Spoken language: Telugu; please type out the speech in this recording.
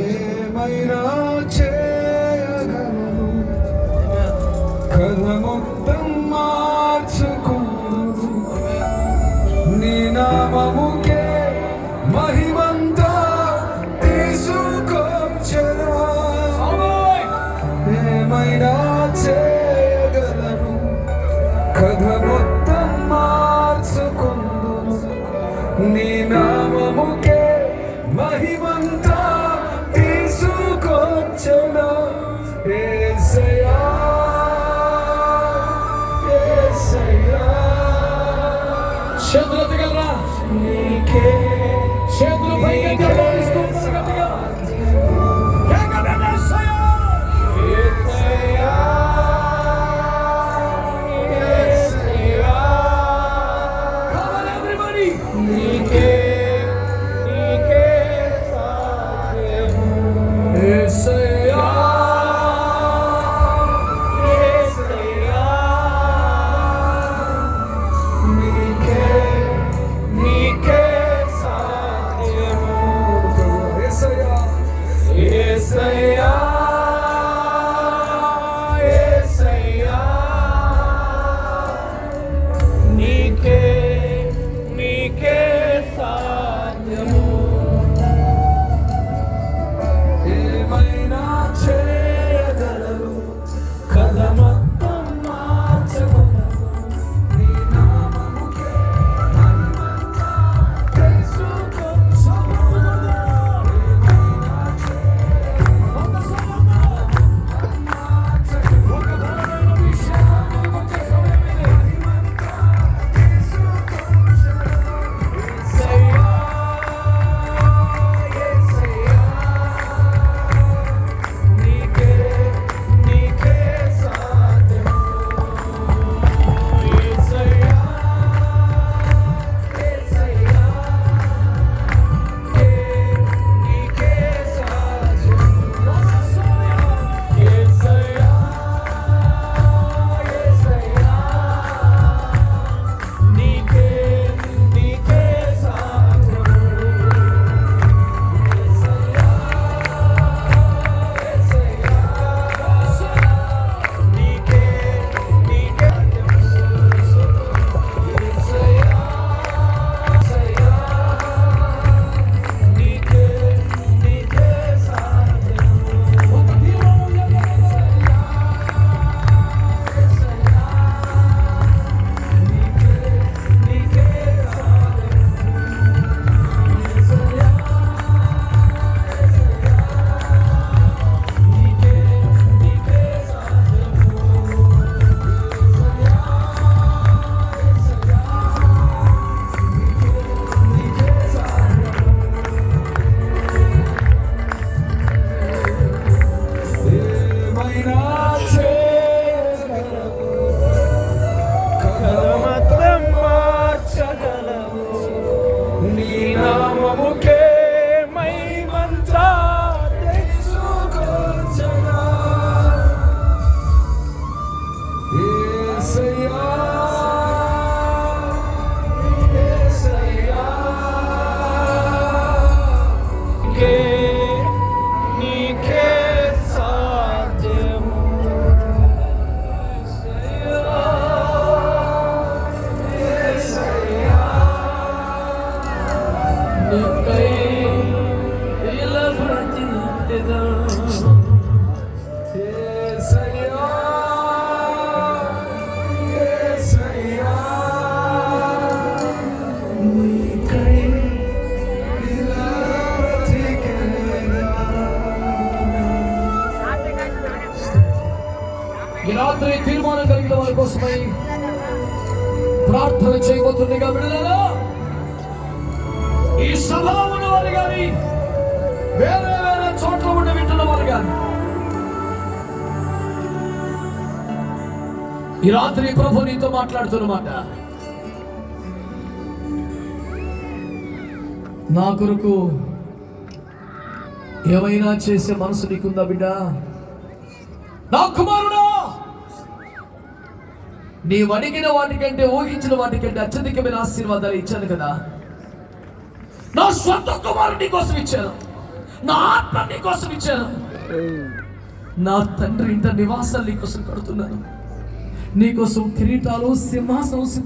ఏమైనా చేయగలను, కథ మొత్తం మార్చుకోను. నీ నామముకే మహిమంతా తీసుకొచ్చెను. ఏమైనా చేయగలను, కథ మొత్తం మార్చుకుందును. నీ నామముకే మహిమంతా తీసుకొచ్చెను. యేసయ్యా యేసయ్యా. చేతులు ఎత్తగలరా? నీకే చేతులు పైకి గట్టిగా ఈ రాత్రి తీర్మానం కలిగిన వారి కోసమై ప్రార్థన చేయబోతుండగా బిడ్డలారా, ఈ సభలో ఉన్న వారు కానీ వేరే వేరే చోట్ల ఉండి వింటున్న వారు కానీ ఈ రాత్రి ప్రభు నీతో మాట్లాడుతున్నమాట. నా కొరకు ఏమైనా చేసే మనసు నీకుందా బిడ్డ? నా కుమారుడా, నీవు అడిగిన వాటికంటే ఊహించిన వాటికంటే అత్యధికమైన ఆశీర్వాదాలు ఇచ్చాను కదా. నా సొంత కుమారుడు నీ కోసం ఇచ్చాను. నా ఆత్మ నీ కోసం ఇచ్చాను. నా తండ్రి ఇంట నివాసాలు నీ కోసం కడుతున్నాను. నీకోసం కిరీటాలు సింహాసనం